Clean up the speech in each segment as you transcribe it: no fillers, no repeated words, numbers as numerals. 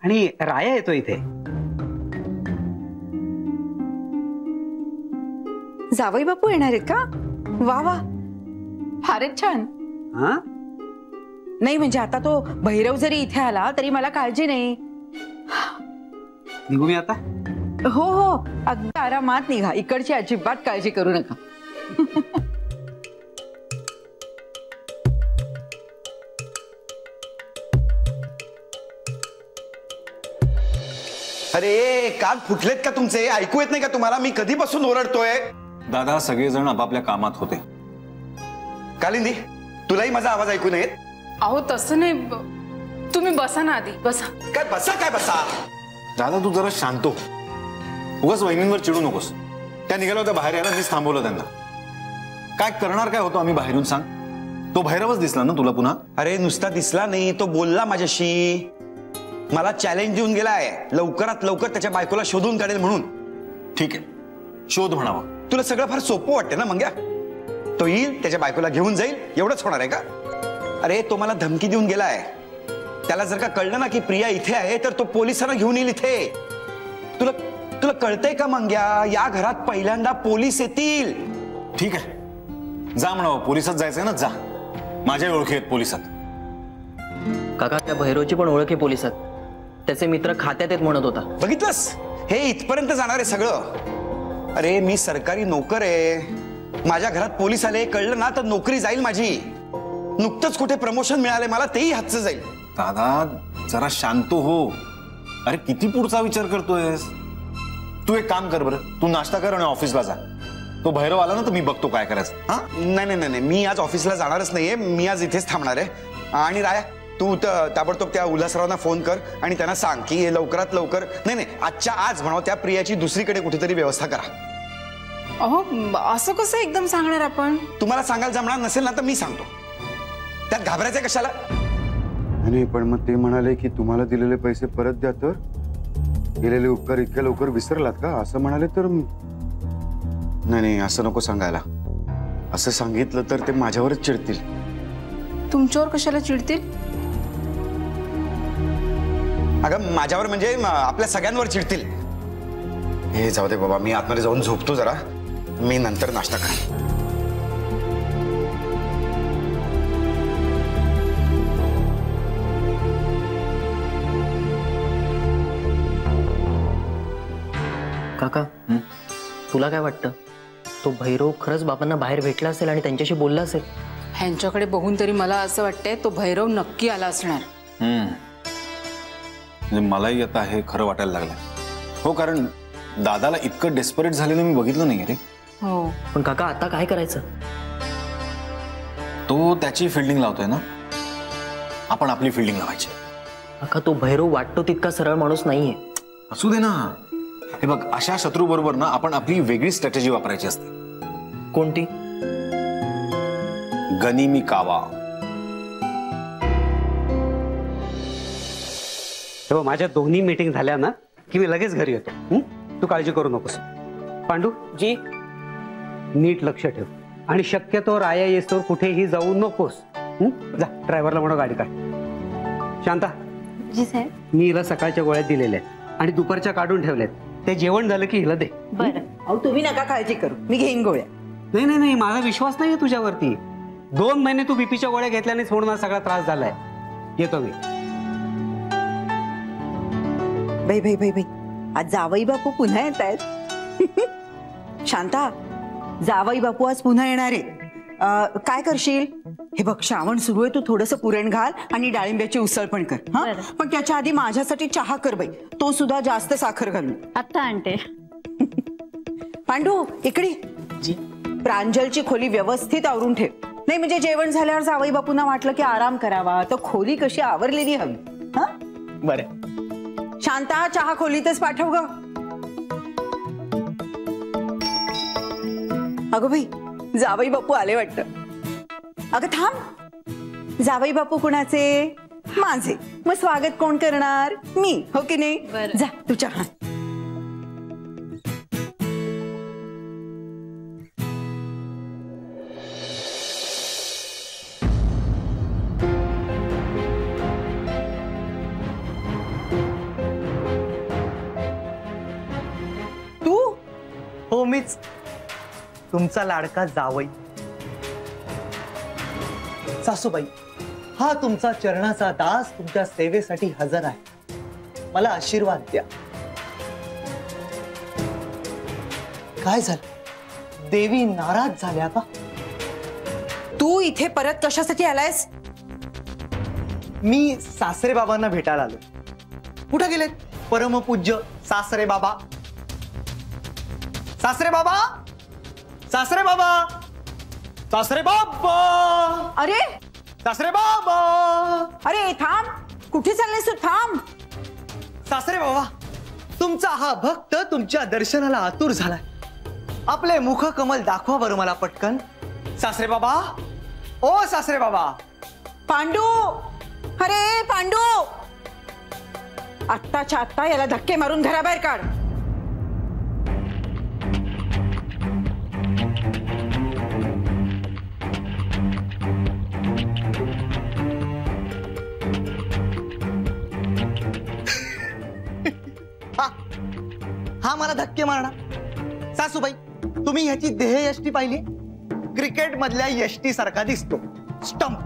आणि राया येतो इथे. जावई बापू येणार आहेत का? वा वा, फारच छान. हा, नाही म्हणजे आता तो भैरव जरी इथे आला तरी मला काळजी नाही. निघू मी आता? हो हो, अगदी आरामात निघा, इकडची अजिबात काळजी करू नका. अरे कान फुटलेत का तुमचे? ऐकू येत नाही का तुम्हाला? मी कधीपासून ओरडतोय. दादा सगळेजण आपापल्या कामात होते. कालिंदी, तुलाही माझा आवाज ऐकू नये? अहो तसं नाही, तुम्ही बसा ना आधी, बसा. काय बसा काय बसा? दादा तू जरा शांत हो. उगाच वहिनींवर चिडू नकोस. त्या निघाल्या होत्या बाहेर यायला, मीच थांबवलं त्यांना. काय करणार काय होतो आम्ही बाहेरून सांग? तो भैरवच दिसला ना तुला पुन्हा? अरे नुसता दिसला नाही, तो बोलला माझ्याशी. मला चॅलेंज देऊन गेलाय, लवकरात लवकर त्याच्या बायकोला शोधून काढेल म्हणून. ठीक आहे, शोध म्हणावं. तुला सगळं फार सोपं वाटतं ना मंग्या? तो येईल, त्याच्या बायकोला घेऊन जाईल, एवढंच होणार आहे का? अरे तो मला धमकी देऊन गेलाय. त्याला जर का कळलं ना की प्रिया इथे आहे तर तो पोलिसांना घेऊन येईल इथे. तुला तुला कळतंय का मंग्या? या घरात पहिल्यांदा पोलीस येतील. ठीक आहे, जा म्हणावं. पोलिसात जायचंय ना, जा. माझ्या ओळखी आहेत पोलिसात. काका त्या भैरवची पण ओळख आहे पोलिसात. त्याचे मित्र खात्यात आहेत म्हणत होता. बघितलंस, हे इथपर्यंत जाणार आहे सगळं. अरे मी सरकारी नोकर आहे. माझ्या घरात पोलीस आले कळलं ना तर नोकरी जाईल माझी. नुकतंच कुठे प्रमोशन मिळाले मला, तेही हातचं जाईल. दादा जरा शांत हो. अरे किती पुढचा विचार करतोयस? तू एक काम कर बरं, तू नाश्ता कर आणि ऑफिसला जा. तो भैरव आला ना तर मी बघतो काय करायचं. हा, नाही नाही नाही, मी आज ऑफिसला जाणारच नाहीये. मी आज इथेच थांबणार आहे. आणि राया, तू ताबडतोब त्या उल्हासरावांना फोन कर आणि त्यांना सांग की लवकरात लवकर, नाही नाही आजच्या आज म्हणावं, त्या प्रियाची दुसरीकडे कुठेतरी व्यवस्था करा. अहो असं कसं एकदम सांगणार आपण? तुम्हाला सांगायला जमणार नसेल ना तर मी सांगतो. त्यात घाबरायचं कशाला? नाही पण मग ते म्हणाले की तुम्हाला दिलेले पैसे परत द्या, तर केलेले उपकार इतक्या लवकर विसरलात का असं म्हणाले तर? नाही नाही, असं नको सांगायला. असं सांगितलं तर ते माझ्यावरच चिडतील. तुमच्यावर कशाला चिडतील? अगं माझ्यावर म्हणजे आपल्या सगळ्यांवर चिडतील. हे जाऊ दे बाबा, मी आतमध्ये जाऊन झोपतो जरा. मी नंतर नाश्ता करेन. काका तुला काय वाटतं? तो भैरव खरंच बाबांना बाहेर भेटला असेल आणि त्यांच्याशी बोलला असेल? ह्यांच्याकडे बघून तरी मला असं वाटतंय तो भैरव नक्की आला असणार. म्हणजे मलाही आता हे खरं वाटायला लागलं. हो, कारण दादाला इतकं डेस्परेट झालेलं मी बघितलं नाही रे. हो पण काका आता काय करायचं? तो त्याची फिल्डिंग लावतोय ना, आपण आपली फिल्डिंग लावायची. काका तो भैरव वाटतो तितका सरळ माणूस नाहीये. असू दे ना. हे बघ, अशा शत्रू बरोबर ना आपण आपली वेगळी स्ट्रॅटेजी वापरायची असते. कोणती? गनिमी कावा. तेव्हा माझ्या दोन्ही मीटिंग झाल्या ना की मी लगेच घरी येतो. तू काळजी करू नकोस. पांडू जी, नीट लक्ष ठेव आणि शक्यतो राया येस्तोवर कुठेही जाऊ नकोस. जा, ड्रायव्हरला म्हणा गाडी काढ. शांता जी साहेब. मी हिला सकाळच्या गोळ्या दिलेल्या आहेत आणि दुपारच्या काढून ठेवल्यात. ते जेवण झालं की हिला दे. बरं. अहो तुम्ही नका काळजी करू, मी घेईन गोळ्या. नाही नाही नाही, माझा विश्वास नाहीये तुझ्यावरती. 2 महिने तू बीपीच्या गोळ्या घेतल्यानेच म्हणून मला सगळा त्रास झालाय. येतो मी. बाई बाई बाई बाई, आज जावई बापू पुन्हा येत आहेत. शांता, जावई बापू आज पुन्हा येणार आहे. काय करशील? हे बघ, श्रावण सुरू आहे, तू थोडंसं पुरण घाल आणि डाळिंब्याची उसळ पण कर. हा, पण त्याच्या आधी माझ्यासाठी चहा कर बाई, तो सुद्धा जास्त साखर घालून. आता आणते. पांडू इकडे. जी. प्रांजलची खोली व्यवस्थित आवरून ठेव. नाही म्हणजे जेवण झाल्यावर जावई बापूंना वाटलं की आराम करावा तर खोली कशी आवरलेली हवी. हा बरं. शांता, चहा खोलीतच पाठव ग. अगं भाई, जावई बापू आले वाटतं. अगं थांब, जावई बापू कुणाचे? माझे. मग स्वागत कोण करणार? मी, हो की नाही? जा तू चहा. मीच तुमचा लाडका जावई सासूबाई, हा तुमचा चरणाचा दास तुमच्या सेवेसाठी हजर आहे. मला आशीर्वाद द्या. काय झालं? देवी नाराज झाल्या का? तू इथे परत कशासाठी आलायस? मी सासरे बाबांना भेटायला आलो. कुठे गेलेत परमपूज्य सासरे बाबा? सासरे बाबा, सासरे बाबा, सासरे बाबा, अरे सासरे बाबा, अरे थांब, कुठे चाललेस तू? थांब. सासरे बाबा, तुमचा हा भक्त तुमच्या दर्शनाला आतुर झालाय. आपले मुख कमल दाखवा बरं मला पटकन. सासरे बाबा, ओ सासरे बाबा. पांडू, अरे पांडू, आत्ताच्या आत्ता याला धक्के मारून घराबाहेर काढ. हा मला धक्के मारणार. सासूबाई, तुम्ही ह्याची देह यष्टी पाहिली? क्रिकेट मधल्या यष्टी सारखा दिसतो. स्टंप.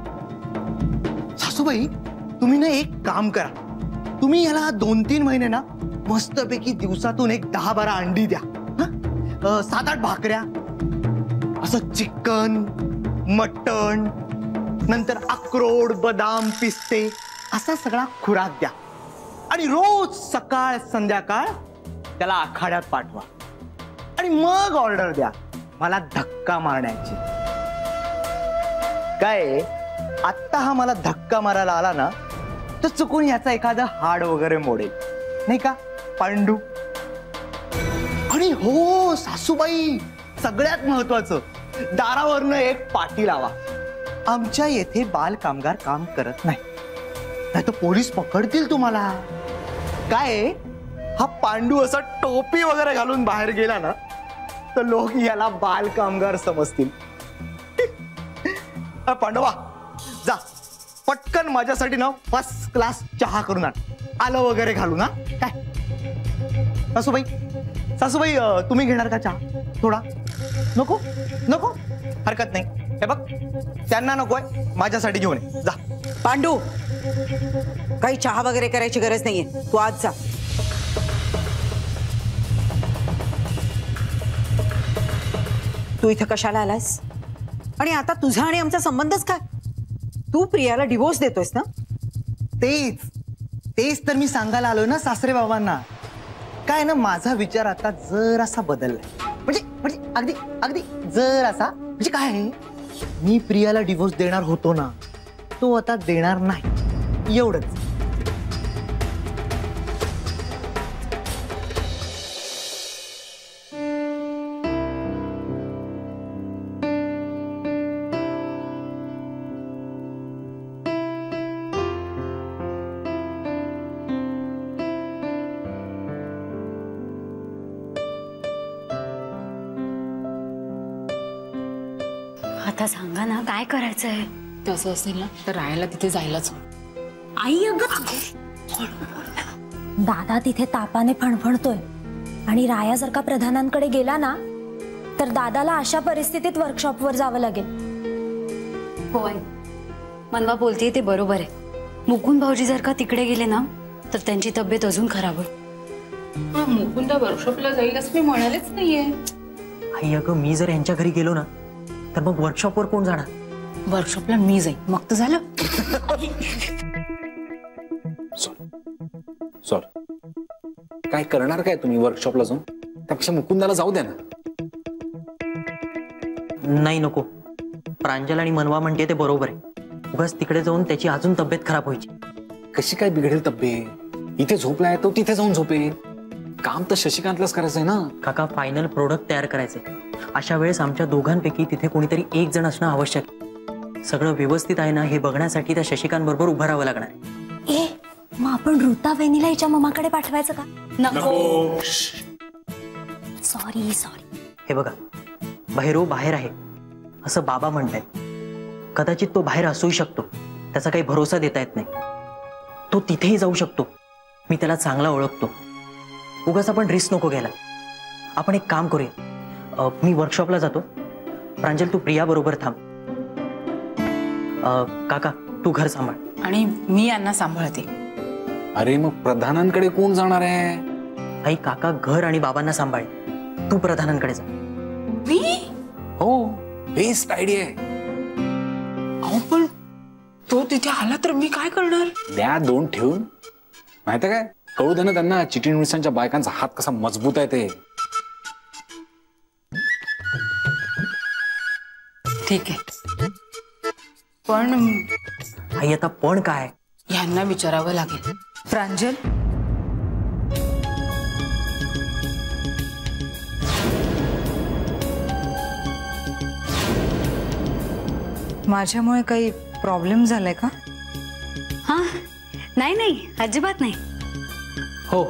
सासूबाई, तुम्ही ना एक काम करा. तुम्ही याला 2-3 महिने ना मस्तपैकी दिवसातून एक 10-12 अंडी द्या. 7-8 भाकऱ्या, असं चिकन, मटण, नंतर अक्रोड, बदाम, पिस्ते असा सगळा खुराक द्या. आणि रोज सकाळ संध्याकाळ त्याला आखाड्यात पाठवा. आणि मग ऑर्डर द्या मला धक्का मारण्याची. काय आत्ता हा मला धक्का मारायला आला ना तर चुकून याचा एखादा हाड वगैरे मोडेल, नाही का पांडू? आणि हो सासूबाई, सगळ्यात महत्वाचं, दारावरनं एक पाटी लावा. आमच्या येथे बाल कामगार काम करत नाही, नाही तर पोलीस पकडतील तुम्हाला. काय हा पांडू असा टोपी वगैरे घालून बाहेर गेला ना तर लोक याला बाल कामगार समजतील. पांडवा, जा पटकन माझ्यासाठी ना फर्स्ट क्लास चहा करून आण, आलं वगैरे घालू ना. काय सासूबाई, सासूबाई तुम्ही घेणार का चहा? थोडा? नको नको, हरकत नाही. हे बघ, त्यांना नकोय, माझ्यासाठी घेऊन ये. जा. पांडू, काही चहा वगैरे करायची गरज नाहीये, तू आज जा. तू इथं कशाला आलायस? आणि आता तुझा आणि आमचा संबंधच काय? तू प्रियाला डिवोर्स देतोयस ना? तेच तेच तर मी सांगायला आलोय ना सासरे बाबांना. काय ना, माझा विचार आता जरासा बदललाय. म्हणजे अगदी अगदी जरासा. म्हणजे काय आहे, मी प्रियाला डिवोर्स देणार होतो ना, तो आता देणार नाही, एवढंच. आता सांगा ना, काय करायचंय? तसं असेल ना तर राहायला तिथे जायलाच. आई अगं, दादा तिथे तापाने फणफणतोय आणि राया जर का प्रधानांकडे गेला ना तर दादाला अशा परिस्थितीत वर्कशॉपवर जावं लागेल. होय, मनवा बोलतेय ते बरोबर आहे. मुकुंद भाऊजी जर का तिकडे गेले ना तर त्यांची तब्येत अजून खराब होईल. मुकुंदा वर्कशॉपला जाईल असं मी म्हणालेच नाहीये. आई अगं, मी जर यांच्या घरी गेलो ना तर मग वर्कशॉपवर कोण जाणार? वर्कशॉपला मी जाईन, मग तर झालं. सॉरी, काय करणार काय तुम्ही वर्कशॉपला जाऊन? त्यापेक्षा मुकुंदाला जाऊ द्या ना. नाही, नको. प्रांजल आणि मनवा म्हणते ते बरोबर आहे. उगाच तिकडे जाऊन त्याची अजून तब्येत खराब व्हायची. कशी काय बिघडेल तब्येत? इथे झोपलाय तो तिथे जाऊन झोपेल. काम तर शशिकांतलाच करायचंय ना. काका, फायनल प्रोडक्ट तयार करायचंय. अशा वेळेस आमच्या दोघांपैकी तिथे कोणीतरी एक जण असणं आवश्यक आहे. सगळं व्यवस्थित आहे ना हे बघण्यासाठी त्या शशिकांत बरोबर उभं राहावं लागणार आहे. ए, मग आपण ऋता वहिनीला हिच्या ममाकडे पाठवायचं का? नको. सॉरी. हे बघा, भैरव बाहेर आहे असं बाबा म्हणतायत. कदाचित तो बाहेर असूही शकतो, त्याचा काही भरोसा देता येत नाही. तो तिथेही जाऊ शकतो, मी त्याला चांगला ओळखतो. उगाच आपण रिस्क नको घ्यायला. आपण एक काम करूया, मी वर्कशॉपला जातो. प्रांजल तू प्रिया बरोबर थांब. काका तू घर सांभाळ. आणि मी यांना सांभाळते. अरे मग प्रधानांकडे कोण जाणार आहे? आई काका घर आणि बाबांना सांभाळ. तू प्रधानांकडे जा. मी? हो, बेस्ट आयडिया आहे. अहो पण तो तिथे आला तर मी काय करणार? द्या 2 ठेवून. माहिती काय, कळू दे ना त्यांना चिटणीसांच्या बायकांचा हात कसा मजबूत आहे ते. ठीक आहे, पण आई आता पण काय? यांना विचारावं लागेल. प्रांजल, माझ्यामुळे काही प्रॉब्लेम झालाय का? हा, नाही नाही, अजिबात नाही. हो,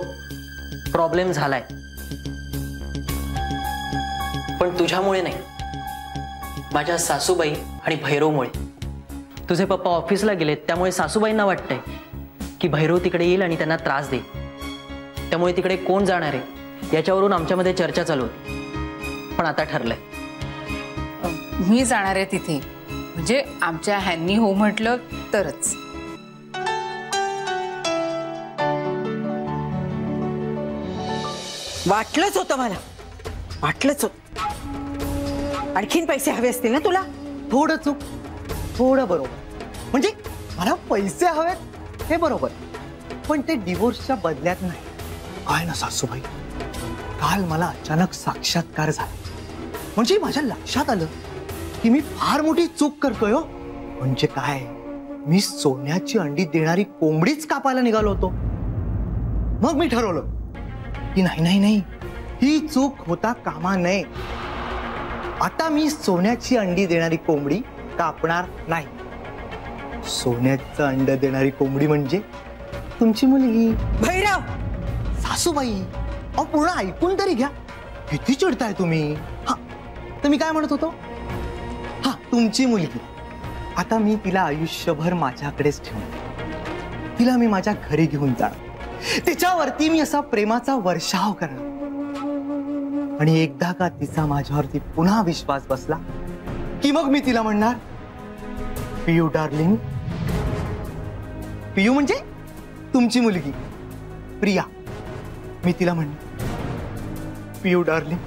प्रॉब्लेम झालाय, पण तुझ्यामुळे नाही, माझ्या सासूबाई आणि भैरवमुळे. तुझे पप्पा ऑफिसला गेलेत, त्यामुळे सासूबाईंना वाटतंय की भैरव तिकडे येईल आणि त्यांना त्रास देईल. त्यामुळे तिकडे कोण जाणार आहे याच्यावरून आमच्यामध्ये चर्चा चालू होती. पण आता ठरलंय मी जाणार आहे तिथे. म्हणजे आमच्या ह्यांनी हो म्हटलं तरच. वाटलंच होतं मला, वाटलंच होतं. आणखीन पैसे हवे असतील ना तुला? थोडं चूक, थोडं बरोबर. म्हणजे मला पैसे हवेत हे बरोबर, पण ते डिवोर्सच्या बदल्यात नाही. काय ना सासूबाई, काल मला अचानक साक्षात्कार झाला. म्हणजे माझ्या लक्षात आलं की मी फार मोठी चूक करतोय. हो म्हणजे काय, मी सोन्याची अंडी देणारी कोंबडीच कापायला निघालो होतो. मग मी ठरवलं की नाही नाही नाही, ही चूक होता कामा नये. आता मी सोन्याची अंडी देणारी कोंबडी कापणार नाही. सोन्याचं अंड देणारी कोंबडी म्हणजे तुमची मुलगी. भैरव, सासूबाई अहो पूर्ण ऐकून तरी घ्या. किती चिडताय तुम्ही? हा, तर मी काय म्हणत होतो, हा तुमची मुलगी. आता मी तिला आयुष्यभर माझ्याकडेच ठेवणार. तिला मी माझ्या घरी घेऊन जाणार. तिच्यावरती मी असा प्रेमाचा वर्षाव करणार. आणि एकदा का तिचा माझ्यावरती पुन्हा विश्वास बसला की मग मी तिला म्हणणार, पियू डार्लिंग. पियू म्हणजे तुमची मुलगी प्रिया. मी तिला म्हणणार, पियू डार्लिंग,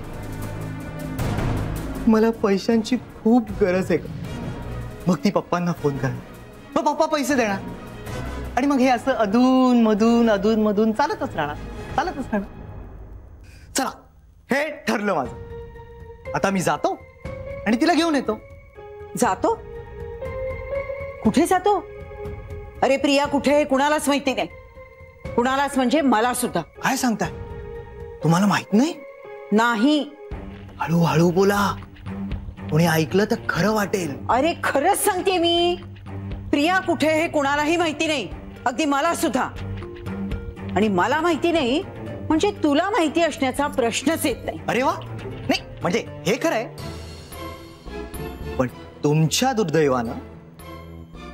मला पैशांची खूप गरज आहे का? मग ती पप्पांना फोन करणार, मग पप्पा पैसे देणार. आणि मग हे असं अधून मधून चालतच राहणार. चला, हे ठरलं माझं. आता मी जातो आणि तिला घेऊन येतो. जातो? कुठे जातो? अरे प्रिया कुठे आहे कुणालाच माहिती नाही. कुणालाच म्हणजे मला सुद्धा. काय सांगताय? तुम्हाला माहित नाही? नाही. हळूहळू बोला, कोणी ऐकलं तर खरं वाटेल. अरे खरंच सांगते मी, प्रिया कुठे हे कुणालाही माहिती नाही, अगदी मला सुद्धा. आणि मला माहिती नाही म्हणजे तुला माहिती असण्याचा प्रश्नच येत नाही. अरे वा, नाही म्हणजे हे खरं आहे, पण तुमच्या दुर्दैवानं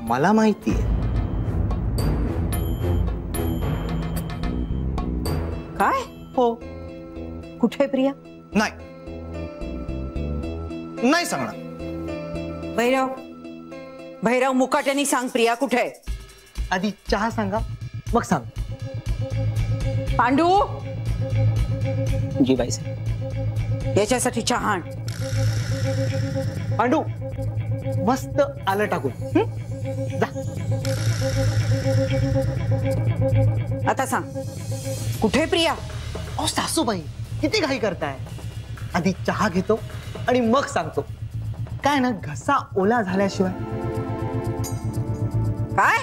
मला माहिती आहे. काय? हो. कुठे प्रिया? नाही सांगणार. भैरव, भैरव मुकाट्याने सांग, प्रिया कुठे आहे? आधी चहा सांगा मग सांग. पांडू, जी बाई साहेब. याच्यासाठी चहा आण. पांडू, मस्त आलं टाकून. जा. आता सांग, कुठे प्रिया? अहो सासूबाई, किती घाई करताय? आधी चहा घेतो आणि मग सांगतो. काय ना, घसा ओला झाल्याशिवाय काय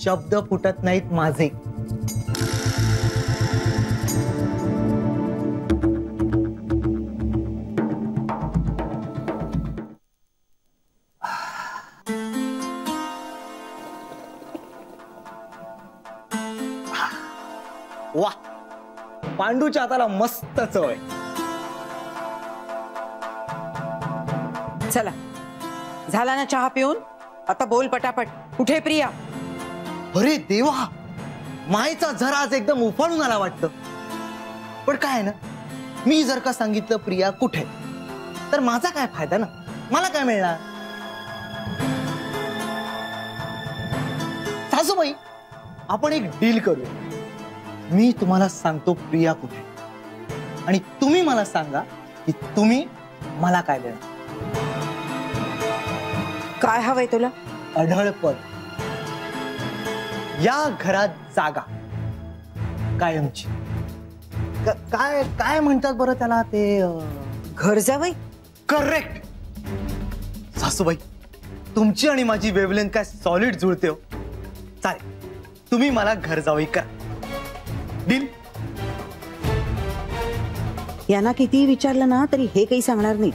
शब्द फुटत नाहीत माझे. वा, पांडूच्या हाताला मस्त चव आहे. चला, झाला ना चहा पिऊन? आता बोल पटापट, कुठे प्रिया? अरे देवा, मायचा झरा आज एकदम उफाळून आला वाटतं. पण काय ना, मी जर का सांगितलं प्रिया कुठे, तर माझा काय फायदा ना, मला काय मिळणार? सासूबाई, आपण एक डील करू. मी तुम्हाला सांगतो प्रिया कुठे, आणि तुम्ही मला सांगा की तुम्ही मला काय देणार. काय हवंय तुला? अढळपद. या घरात जागा कायमची. काय काय म्हणतात बरं त्याला ते? घर जावई. करेक्ट. सासूबाई, तुमची आणि माझी वेवलेंथ काय सॉलिड जुळते हो. चालेल, तुम्ही मला घर जावई करा. डील? यांना कितीही विचारलं ना तरी हे काही सांगणार नाही,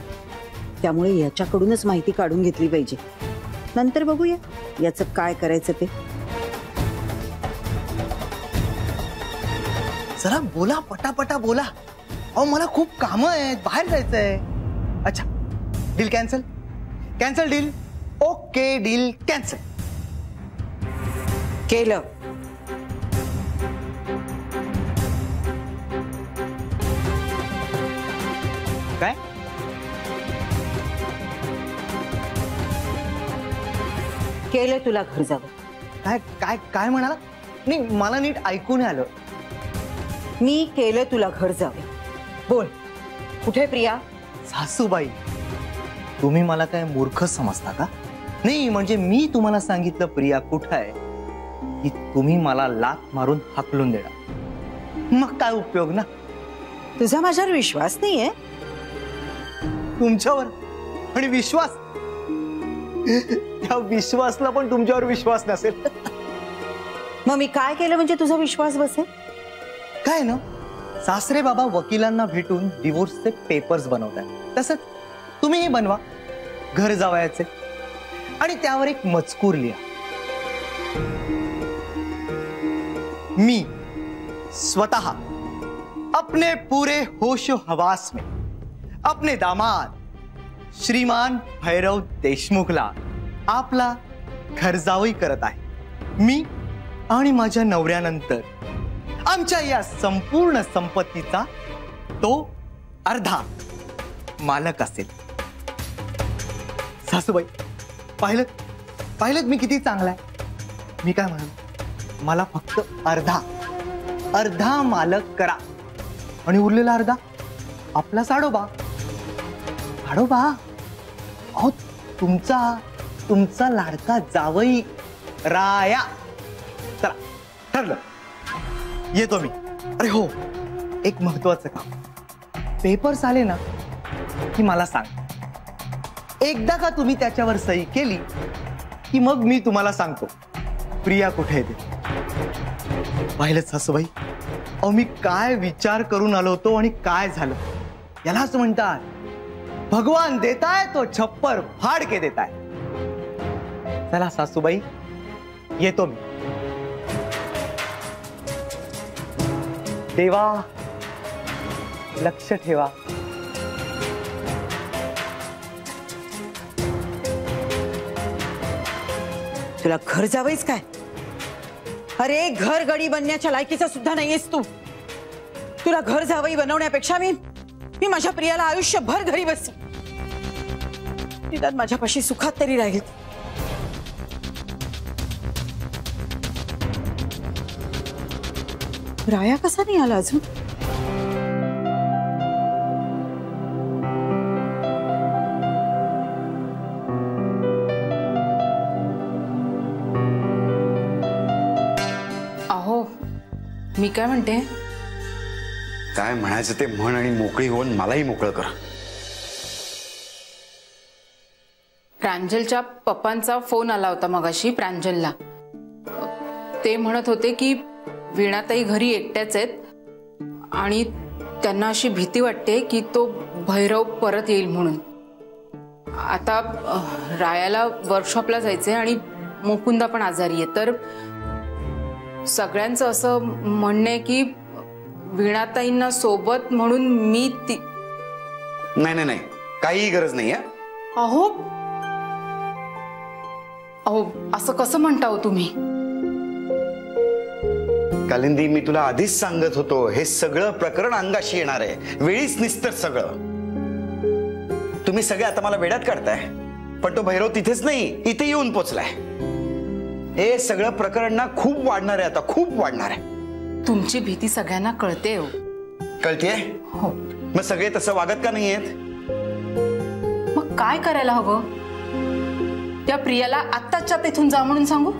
त्यामुळे याच्याकडूनच माहिती काढून घेतली पाहिजे. नंतर बघूया याचं काय करायचं ते. जरा बोला, पटापटा बोला. अहो, मला खूप कामं आहेत, बाहेर जायचंय. अच्छा, deal cancel. Cancel deal. Okay, deal cancel केलं. काय? केलं तुला घर जावं. काय काय काय म्हणाला? नाही, मला नीट ऐकून आलं. मी केलं तुला घर जावे. बोल, कुठे प्रिया? सासूबाई, तुम्ही मला काय मूर्ख समजता का? नाही, म्हणजे मी तुम्हाला सांगितलं प्रिया कुठं आहे की तुम्ही मला लाथ मारून हाकलून देणार. मग काय उपयोग ना? तुझा माझ्यावर विश्वास नाहीये? तुमच्यावर आणि विश्वास? त्या विश्वासला पण तुमच्यावर विश्वास नसेल. मग मी काय केलं म्हणजे तुझा विश्वास बसेल? काय ना, सासरे बाबा वकिलांना भेटून डिवोर्सचे पेपर्स बनवतात, तसंच तुम्हीही बनवा घर जावयाचे, आणि त्यावर एक मजकूर लिहा. मी स्वतः अपने पूरे होशो हवास में अपने दामाद श्रीमान भैरव देशमुखला आपला घरजावई करत आहे. मी आणि माझ्या नवऱ्यानंतर आमच्या या संपूर्ण संपत्तीचा तो अर्धा मालक असेल. सासूबाई, पाहिलं मी किती चांगला आहे? मी काय म्हणू, मला फक्त अर्धा मालक करा, आणि उरलेला अर्धा आपला साडोबा. अहो, तुमचा लाडका जावई राया. चला, ठरलं, येतो मी. अरे हो, एक महत्वाचं काम. पेपर्स आले ना की मला सांग. एकदा का तुम्ही त्याच्यावर सही केली की मग मी तुम्हाला सांगतो प्रिया कुठे येते. पाहिलं सासूबाई, अहो मी काय विचार करून आलो होतो आणि काय झालं. यालाच म्हणतात भगवान देताय तो छप्पर फाड़ के देताय. चला सासूबाई, येतो मी. देवा, लक्ष ठेवा. तुला घर जावईच काय? अरे, घर गडी बनण्याच्या लायकीचा सुद्धा नाहीयेस तू. तुला घर जावई बनवण्यापेक्षा मी माझ्या प्रियाला आयुष्यभर घरी बसवी. निदान माझ्यापाशी सुखात तरी राहील. राया कसा नाही आला अजून? अहो, मी काय म्हणते, काय म्हणायचं ते म्हण आणि मोकळी होऊन मलाही मोकळं कर. प्रांजलच्या पप्पांचा फोन आला होता मगाशी प्रांजलला. ते म्हणत होते की वीणाताई घरी एकट्याच आहेत आणि त्यांना अशी भीती वाटते की तो भैरव परत येईल म्हणून. आता रायाला वर्कशॉपला जायचंय आणि मुकुंदा पण आजारी आहे, तर सगळ्यांचं असं म्हणणं आहे की वीणाताईंना सोबत म्हणून मी ती. नाही, काही गरज नाही. अहो अहो, असं कसं म्हणता हो तुम्ही? कालिंदी, मी तुला आधीच सांगत होतो हे सगळं प्रकरण अंगाशी येणार आहे, वेळीच निस्तर सगळं. तुम्ही तुम्ही सगळे आता मला वेड्यात काढताय, पण तो भैरव तिथेच नाही, इथे येऊन पोचलाय. हे सगळं प्रकरण ना खूप वाढणार आहे, आता खूप वाढणार आहे. तुमची भीती सगळ्यांना कळते हो. कळतेय? हो. मग सगळे तसं वागत का नाहीयेत? मग काय करायला हवं? त्या प्रियाला आत्ताच्या तिथून जा म्हणून सांगू?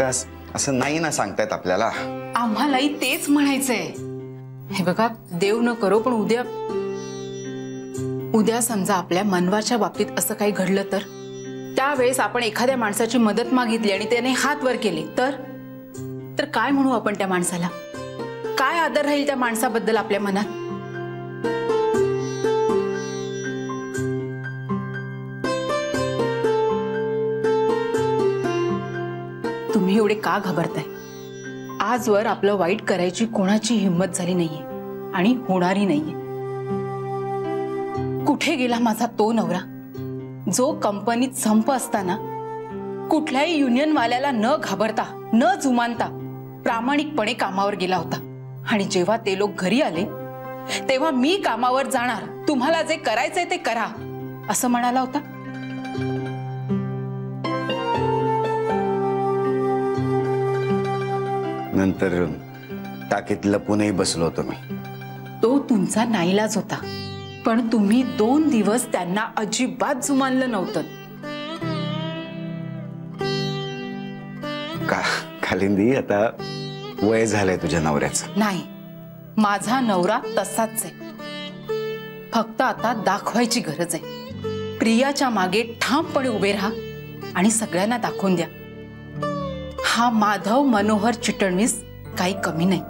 गस असं नाही ना सांगतायत आपल्याला. आम्हालाही तेच म्हणायचंय. हे बघा, देव न करो, पण उद्या समजा आपल्या मनवाच्या बाबतीत असं काही घडलं तर, त्यावेळेस आपण एखाद्या माणसाची मदत मागितली आणि त्याने हात वर केले तर काय म्हणू आपण त्या माणसाला? काय आदर राहील त्या माणसाबद्दल आपल्या मनात? तुम्ही एवढे का घाबरताय? आजवर आपलं वाईट करायची कोणाची हिंमत झाली नाहीये आणि होणारी नाहीये. कुठे गेला माझा तो नवरा जो कंपनीत संप असताना कुठल्याही युनियन वाल्याला न घाबरता न जुमानता प्रामाणिकपणे कामावर गेला होता? आणि जेव्हा ते लोक घरी आले तेव्हा मी कामावर जाणार, तुम्हाला जे करायचंय ते करा असं म्हणाला होता. नंतर टाकीत लपूनही बसलो होतो मी. तो तुमचा नाईलाज होता, पण तुम्ही 2 दिवस त्यांना अजिबात जुमानलं नव्हतं. का कालिंदी, आता वय झालंय तुझ्या नवऱ्याचं. नाही, माझा नवरा तसाच आहे. फक्त आता दाखवायची गरज आहे. प्रियाच्या मागे ठामपणे उभे राहा आणि सगळ्यांना दाखवून द्या, हा माधव मनोहर चिटणवीस काही कमी नाही.